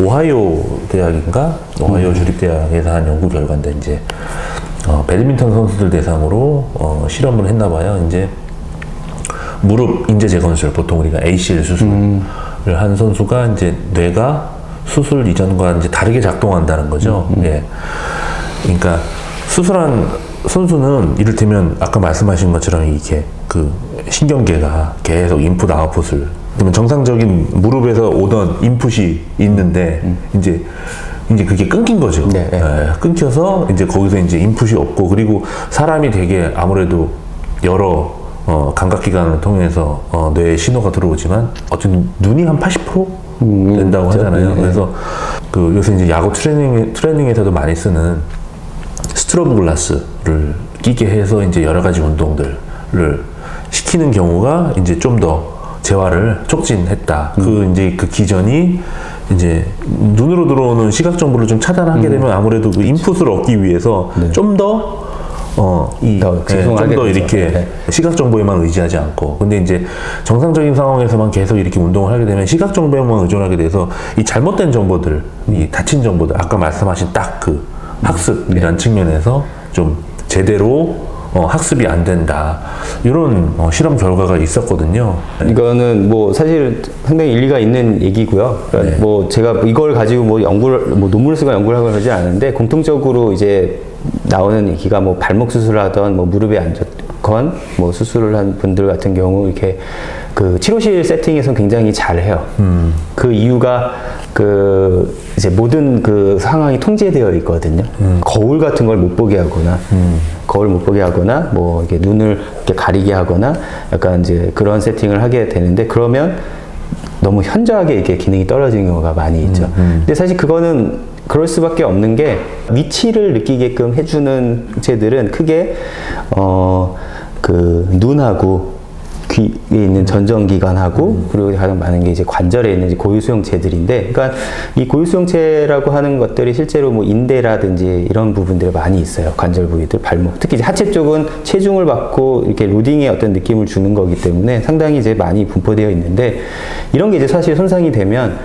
오하이오 대학인가? 오하이오 주립대학에서 한 연구 결과인데, 이제, 배드민턴 선수들 대상으로, 실험을 했나 봐요. 이제, 무릎 인제 재건술, 보통 우리가 ACL 수술을 한 선수가 이제 뇌가 수술 이전과 이제 다르게 작동한다는 거죠. 예. 그러니까, 수술한 선수는 이를테면 아까 말씀하신 것처럼 이렇게 그 신경계가 계속 인풋 아웃풋을, 그러면 정상적인 무릎에서 오던 인풋이 있는데 이제 그게 끊긴 거죠. 네, 네. 예, 끊겨서 이제 거기서 이제 인풋이 없고, 그리고 사람이 되게 아무래도 여러 감각기관을 통해서 뇌에 신호가 들어오지만 어쨌든 눈이 한 80% 된다고 하잖아요. 네. 그래서 그 요새 이제 야구 트레이닝에서도 많이 쓰는 스트로브 글라스를 끼게 해서 이제 여러 가지 운동들을 시키는 경우가 이제 좀 더 재활을 촉진했다. 이제 그 기전이 이제 눈으로 들어오는 시각 정보를 좀 차단하게 되면 아무래도 그 인풋을 얻기 위해서 네. 좀 더 좀 더 이렇게 네. 시각 정보에만 의지하지 않고, 근데 이제 정상적인 상황에서만 계속 이렇게 운동을 하게 되면 시각 정보에만 의존하게 돼서 이 잘못된 정보들, 이 다친 정보들, 아까 말씀하신 딱 그 학습이란 측면에서 좀 제대로 학습이 안 된다, 이런 실험 결과가 있었거든요. 이거는 뭐 사실 상당히 일리가 있는 얘기고요. 그러니까 네. 뭐 제가 이걸 가지고 뭐 논문을 쓰거나 연구를 하거나 그러지 않은데, 공통적으로 이제 나오는 얘기가 뭐 발목 수술을 하던 뭐 무릎에 앉았건 뭐 수술을 한 분들 같은 경우 이렇게 그 치료실 세팅에서 굉장히 잘해요. 그 이유가 그 이제 모든 그 상황이 통제되어 있거든요. 거울 같은 걸 못 보게 하거나, 거울 못 보게 하거나, 뭐 이렇게 눈을 이렇게 가리게 하거나, 약간 이제 그런 세팅을 하게 되는데, 그러면 너무 현저하게 이렇게 기능이 떨어지는 경우가 많이 있죠. 근데 사실 그거는 그럴 수밖에 없는 게, 위치를 느끼게끔 해주는 체들은 크게 그 눈하고 귀에 있는 전정기관하고, 그리고 가장 많은 게 이제 관절에 있는 고유수용체들인데, 그러니까 이 고유수용체라고 하는 것들이 실제로 뭐 인대라든지 이런 부분들이 많이 있어요. 관절 부위들, 발목, 특히 이제 하체 쪽은 체중을 받고 이렇게 로딩의 어떤 느낌을 주는 거기 때문에 상당히 이제 많이 분포되어 있는데, 이런 게 이제 사실 손상이 되면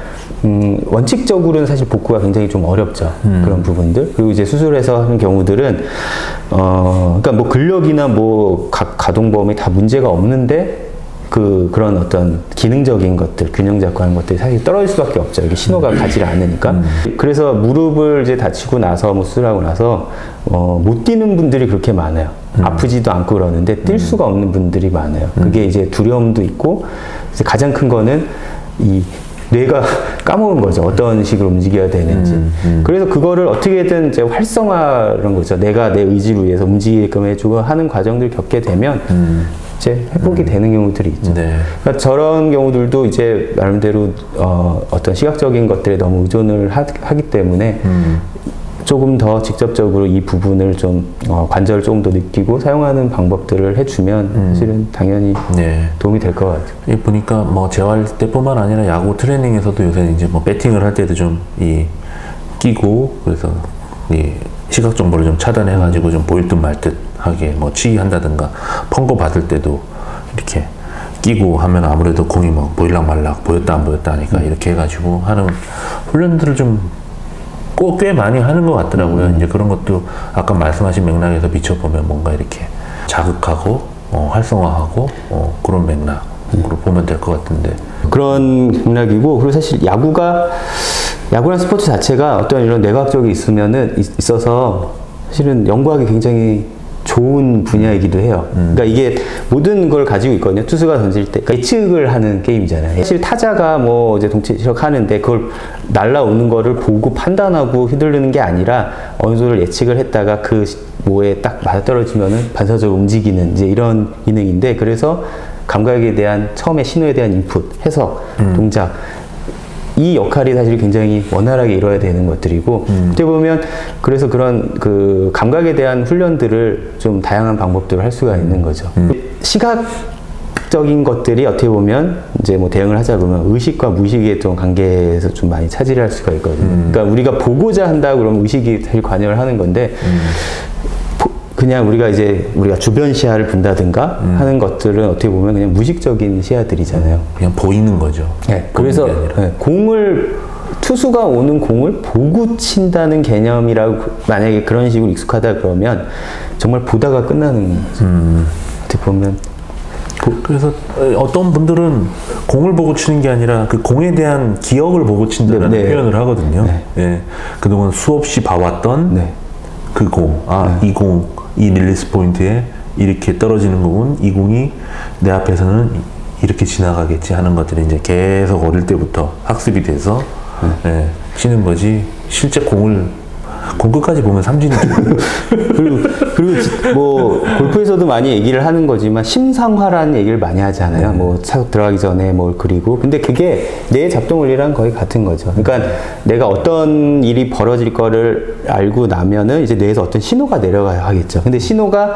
원칙적으로는 사실 복구가 굉장히 좀 어렵죠. 그런 부분들. 그리고 이제 수술해서 하는 경우들은, 그러니까 뭐 근력이나 뭐 가동 범위 다 문제가 없는데, 그런 어떤 기능적인 것들, 균형 잡고 하는 것들이 사실 떨어질 수밖에 없죠. 이게 신호가 가지를 않으니까. 그래서 무릎을 이제 다치고 나서, 뭐 수술하고 나서, 못 뛰는 분들이 그렇게 많아요. 아프지도 않고 그러는데 뛸 수가 없는 분들이 많아요. 그게 이제 두려움도 있고, 이제 가장 큰 거는 이 뇌가 까먹은 거죠. 어떤 식으로 움직여야 되는지. 그래서 그거를 어떻게든 이제 활성화하는 거죠. 내가 내 의지로 의해서 움직이게끔 해주고 하는 과정들을 겪게 되면 이제 회복이 되는 경우들이 있죠. 네. 그러니까 저런 경우들도 이제 나름대로 어떤 시각적인 것들에 너무 의존을 하기 때문에 조금 더 직접적으로 이 부분을 좀 관절을 조금 더 느끼고 사용하는 방법들을 해주면 사실은 당연히 네. 도움이 될 것 같아요. 이 보니까 뭐 재활 때뿐만 아니라 야구 트레이닝에서도 요새 이제 뭐 배팅을 할 때도 좀 끼고, 그래서 이 시각 정보를 좀 차단해가지고 좀 보일 듯 말 듯 하게 뭐 치기 한다든가, 펑고 받을 때도 이렇게 끼고 하면 아무래도 공이 뭐 보일락 말락, 보였다 안 보였다 하니까 이렇게 해가지고 하는 훈련들을 좀 꽤 많이 하는 것 같더라고요. 이제 그런 것도 아까 말씀하신 맥락에서 비춰보면 뭔가 이렇게 자극하고 활성화하고 그런 맥락으로 보면 될 것 같은데, 그런 맥락이고, 그리고 사실 야구란 스포츠 자체가 어떤 이런 뇌과학적이 있어서 사실은 연구하기 굉장히 좋은 분야이기도 해요. 그러니까 이게 모든 걸 가지고 있거든요. 투수가 던질 때 예측을 하는 게임이잖아요. 사실 타자가 뭐 이제 동체적 하는데, 그걸 날라오는 거를 보고 판단하고 휘두르는 게 아니라 어느 정도를 예측을 했다가 그 뭐에 딱 맞아떨어지면은 반사적으로 움직이는 이제 이런 기능인데, 그래서 감각에 대한 처음에 신호에 대한 인풋, 해석, 동작, 이 역할이 사실 굉장히 원활하게 이루어야 되는 것들이고, 어떻게 보면 그래서 그런 그 감각에 대한 훈련들을 좀 다양한 방법들을 할 수가 있는 거죠. 시각적인 것들이 어떻게 보면 이제 뭐 대응을 하자 보면 의식과 무의식의 좀 관계에서 좀 많이 차지를 할 수가 있거든요. 그러니까 우리가 보고자 한다 그러면 의식이 사실 관여를 하는 건데, 그냥 우리가 주변 시야를 본다든가 하는 것들은 어떻게 보면 그냥 무의식적인 시야들이잖아요. 그냥 보이는 거죠. 네, 그래서 공을 투수가 오는 공을 보고 친다는 개념이라고 만약에 그런 식으로 익숙하다 그러면 정말 보다가 끝나는 거죠. 어떻게 보면 그래서 어떤 분들은 공을 보고 치는 게 아니라 그 공에 대한 기억을 보고 친다는 네, 네. 표현을 하거든요. 네. 예. 그동안 수없이 봐왔던 네. 그 공, 이 공, 이 릴리스 포인트에 이렇게 떨어지는 공은 이 공이 내 앞에서는 이렇게 지나가겠지 하는 것들이 이제 계속 어릴 때부터 학습이 돼서 예, 치는 거지. 실제 공 끝까지 보면 삼진이죠. 그리고 뭐 골프에서도 많이 얘기를 하는 거지만 심상화라는 얘기를 많이 하잖아요. 뭐 차고 들어가기 전에 뭘 그리고 근데 그게 뇌의 작동 원리랑 거의 같은 거죠. 그러니까 내가 어떤 일이 벌어질 거를 알고 나면은 이제 뇌에서 어떤 신호가 내려가야 하겠죠. 근데 신호가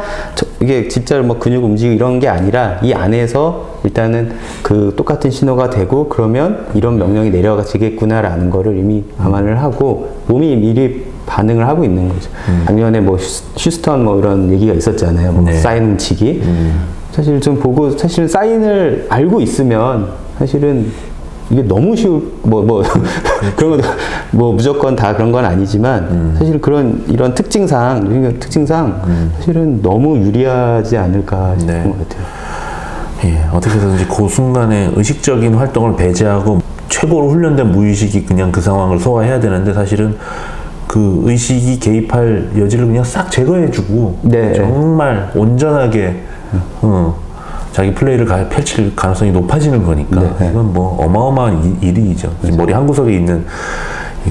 이게 진짜로 뭐 근육 움직이고 이런 게 아니라 이 안에서 일단은 그 똑같은 신호가 되고 그러면 이런 명령이 내려가지겠구나라는 거를 이미 감안을 하고 몸이 미리 반응을 하고 있는 거죠. 작년에 뭐 휴스턴 뭐 이런 얘기가 있었잖아요. 뭐 네. 사인 훔치기. 사실 좀 보고 사실 사인을 알고 있으면 사실은 이게 너무 뭐 그런 것도 뭐 무조건 다 그런 건 아니지만 사실 그런 이런 특징상 사실은 너무 유리하지 않을까 싶은 네. 것 같아요. 예, 어떻게 해서든지 그 순간에 의식적인 활동을 배제하고 최고로 훈련된 무의식이 그냥 그 상황을 소화해야 되는데 사실은 그 의식이 개입할 여지를 그냥 싹 제거해주고 네. 정말 온전하게 자기 플레이를 펼칠 가능성이 높아지는 거니까 네. 이건 뭐 어마어마한 일이죠. 머리 한 구석에 있는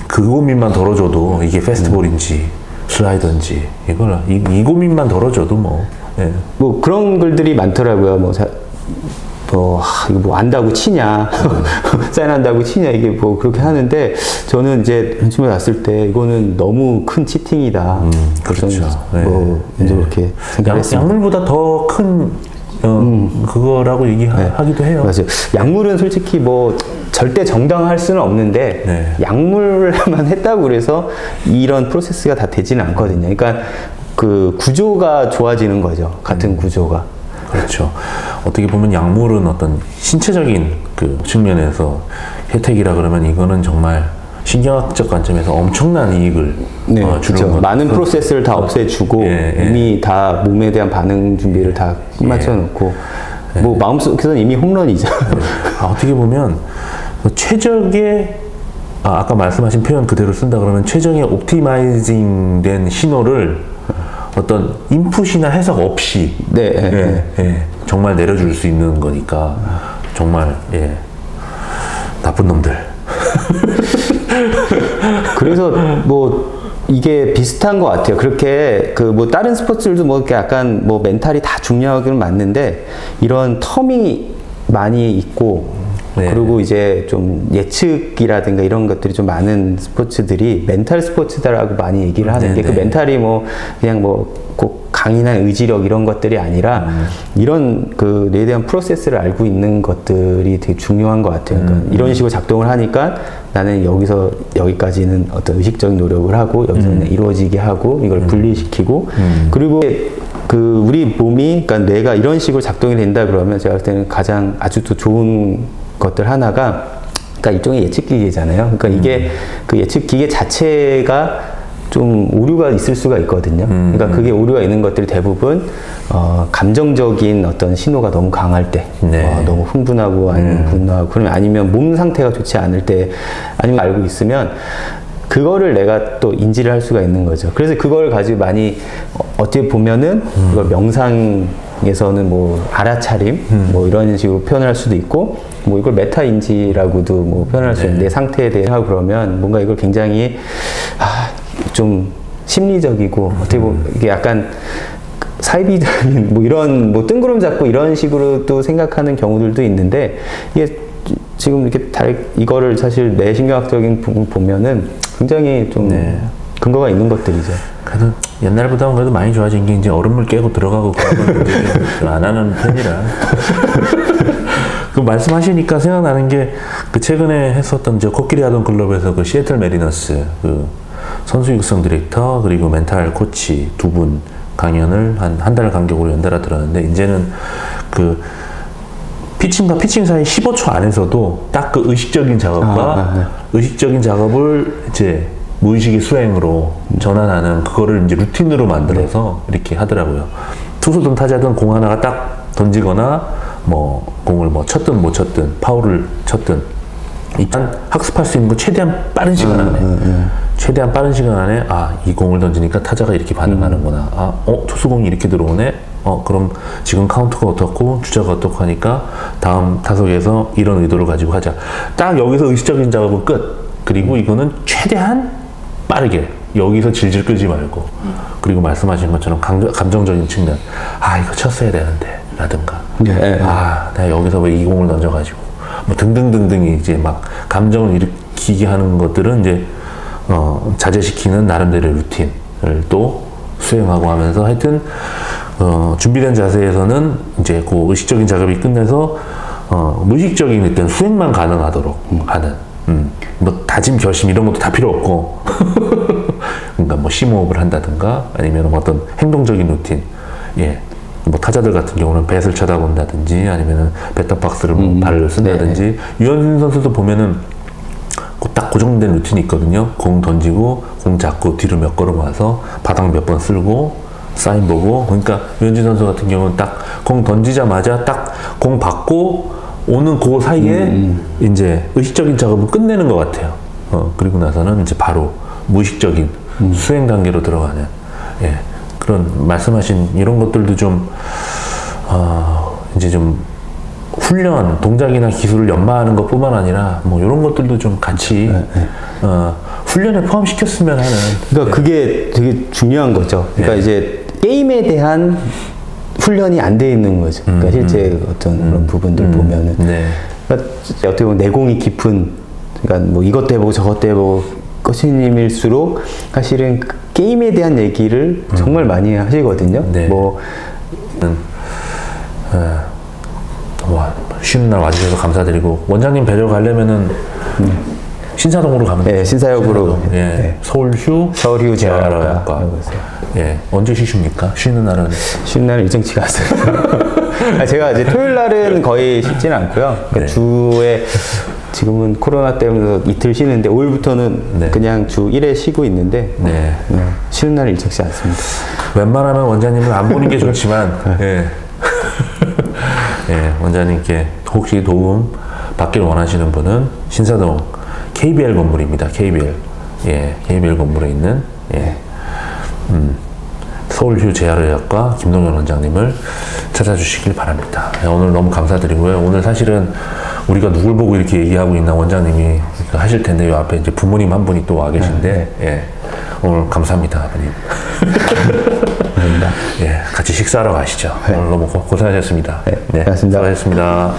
그 고민만 덜어줘도 이게 페스트볼인지 슬라이더인지 이걸 이 고민만 덜어줘도 뭐 예. 뭐 그런 글들이 많더라고요. 이거 뭐 안다고 치냐, 사인한다고 치냐, 이게 뭐 그렇게 하는데, 저는 이제 처음에 왔을 때, 이거는 너무 큰 치팅이다. 그렇죠. 뭐, 이제 그렇게 생각했습니다. 약물보다 더 큰, 그거라고 얘기하기도 해요. 맞아요. 약물은 솔직히 뭐, 절대 정당할 수는 없는데, 네. 약물만 했다고 그래서 이런 프로세스가 다 되지는 않거든요. 그러니까 그 구조가 좋아지는 거죠. 같은 구조가. 그렇죠. 어떻게 보면 약물은 어떤 신체적인 그 측면에서 혜택이라 그러면 이거는 정말 신경학적 관점에서 엄청난 이익을 주는 그렇죠. 것. 많은 프로세스를 다 없애주고 이미 다 몸에 대한 반응 준비를 다 맞춰 놓고 뭐 마음속에서는 이미 홈런이죠. 어떻게 보면 최적의 아까 말씀하신 표현 그대로 쓴다 그러면 최적의 옵티마이징 된 신호를 어떤 인풋이나 해석 없이 정말 내려줄 수 있는 거니까 정말 나쁜 놈들. 그래서 뭐 이게 비슷한 것 같아요. 그렇게 그 뭐 다른 스포츠들도 뭐 이렇게 약간 뭐 멘탈이 다 중요하기는 맞는데 이런 텀이 많이 있고 그리고 이제 좀 예측이라든가 이런 것들이 좀 많은 스포츠들이 멘탈 스포츠다라고 많이 얘기를 하는 게 그 멘탈이 뭐 그냥 뭐 꼭 강인한 의지력 이런 것들이 아니라 이런 그 뇌에 대한 프로세스를 알고 있는 것들이 되게 중요한 것 같아요. 그러니까 이런 식으로 작동을 하니까 나는 여기서 여기까지는 어떤 의식적인 노력을 하고 여기서는 이루어지게 하고 이걸 분리시키고 그리고 그 우리 몸이 그러니까 뇌가 이런 식으로 작동이 된다 그러면 제가 볼 때는 가장 아주 또 좋은 것들 하나가 그러니까 일종의 예측 기계잖아요. 그러니까 이게 그 예측 기계 자체가 좀 오류가 있을 수가 있거든요. 그러니까 그게 오류가 있는 것들이 대부분 감정적인 어떤 신호가 너무 강할 때, 너무 흥분하고 아니면 분노하고 그러면 아니면 몸 상태가 좋지 않을 때 아니면 알고 있으면 그거를 내가 또 인지를 할 수가 있는 거죠. 그래서 그걸 가지고 많이 어떻게 보면은 그걸 명상에서는 뭐 알아차림 뭐 이런 식으로 표현할 수도 있고 뭐 이걸 메타인지라고도 뭐 표현할 수 있는데 내 상태에 대해 하고 그러면 뭔가 이걸 굉장히 좀 심리적이고 어떻게 보면 이게 약간 사이비적인 뭐 이런 뭐 뜬구름 잡고 이런 식으로 또 생각하는 경우들도 있는데 이게 지금 이렇게 이거를 사실 뇌신경학적인 부분 보면은 굉장히 좀 근거가 있는 것들이죠. 그래도 옛날보다는 그래도 많이 좋아진 게 이제 얼음물 깨고 들어가고 그런 걸 안 하는 편이라. 그 말씀하시니까 생각나는 게 그 최근에 했었던 저 코끼리 하던 클럽에서 그 시애틀 메리너스 그 선수 육성 디렉터 그리고 멘탈 코치 두 분 강연을 한 달 간격으로 연달아 들었는데 이제는 그 피칭과 피칭 사이 15초 안에서도 딱 그 의식적인 작업과 의식적인 작업을 이제 무의식의 수행으로 전환하는 그거를 이제 루틴으로 만들어서 이렇게 하더라고요. 투수든 타자든 공 하나가 딱 던지거나 뭐 공을 뭐 쳤든 못 쳤든 파울을 쳤든 일단 학습할 수 있는 거 최대한 빠른 시간 안에 최대한 빠른 시간 안에 이 공을 던지니까 타자가 이렇게 반응하는구나. 투수공이 이렇게 들어오네. 그럼 지금 카운트가 어떻고 주자가 어떻고 하니까 다음 타석에서 이런 의도를 가지고 하자. 딱 여기서 의식적인 작업은 끝. 그리고 이거는 최대한 빠르게 여기서 질질 끌지 말고 그리고 말씀하신 것처럼 감정적인 측면 이거 쳤어야 되는데 라든가 내가 여기서 왜 이 공을 던져가지고 뭐 등등등등이 이제 막 감정을 일으키게 하는 것들은 이제 자제시키는 나름대로의 루틴을 또 수행하고 하면서 하여튼 준비된 자세에서는 이제 그 의식적인 작업이 끝내서 무의식적인 일단 수행만 가능하도록 하는 뭐 다짐 결심 이런 것도 다 필요 없고 그러니까 뭐 심호흡을 한다든가 아니면 어떤 행동적인 루틴 뭐 타자들 같은 경우는 뱃을 쳐다본다든지 아니면은 배터박스를 뭐 발을 쓴다든지 유현진 선수도 보면은 딱 고정된 루틴이 있거든요. 공 던지고 공 잡고 뒤로 몇 걸음 와서 바닥 몇 번 쓸고 사인 보고 그러니까 유현진 선수 같은 경우는 딱 공 던지자마자 딱 공 받고 오는 그 사이에 이제 의식적인 작업을 끝내는 것 같아요. 그리고 나서는 이제 바로 무의식적인 수행 단계로 들어가는 그런 말씀하신 이런 것들도 좀 이제 좀 훈련, 동작이나 기술을 연마하는 것뿐만 아니라 뭐 이런 것들도 좀 같이 훈련에 포함시켰으면 하는. 그러니까 그게 되게 중요한 거죠. 그러니까 이제 게임에 대한 훈련이 안 돼 있는 거죠. 그러니까 실제 어떤 그런 부분들 보면은 그러니까 어떻게 보면 내공이 깊은 그러니까 뭐 이것도 해보고 저것도 해보고 코치님일수록 사실은 그 게임에 대한 얘기를 정말 많이 하시거든요. 뭐 쉬는 날 와주셔서 감사드리고 원장님 뵈러 가려면은 신사동으로 가면 돼요. 신사역으로 서울휴 재활학과. 언제 쉬십니까? 쉬는 날은? 쉬는 날은 일정치가 않습니다. 제가 이제 토요일 날은 거의 쉬지는 않고요. 그러니까 주에 지금은 코로나 때문에 이틀 쉬는데 5일부터는 그냥 주 1회 쉬고 있는데 쉬는 날은 일정치 않습니다. 웬만하면 원장님은 안 보는 게 좋지만 원장님께 혹시 도움 받길 원하시는 분은 신사동 KBL 건물입니다. KBL 건물에 있는 서울휴 재활의학과 김동현 원장님을 찾아주시길 바랍니다. 오늘 너무 감사드리고요. 오늘 사실은 우리가 누굴 보고 이렇게 얘기하고 있나 원장님이 하실 텐데 요 앞에 이제 부모님 한 분이 또 와 계신데 오늘 감사합니다, 아버님. 감사합니다. 같이 식사하러 가시죠. 오늘 너무 고생하셨습니다. 고맙습니다. 수고하셨습니다.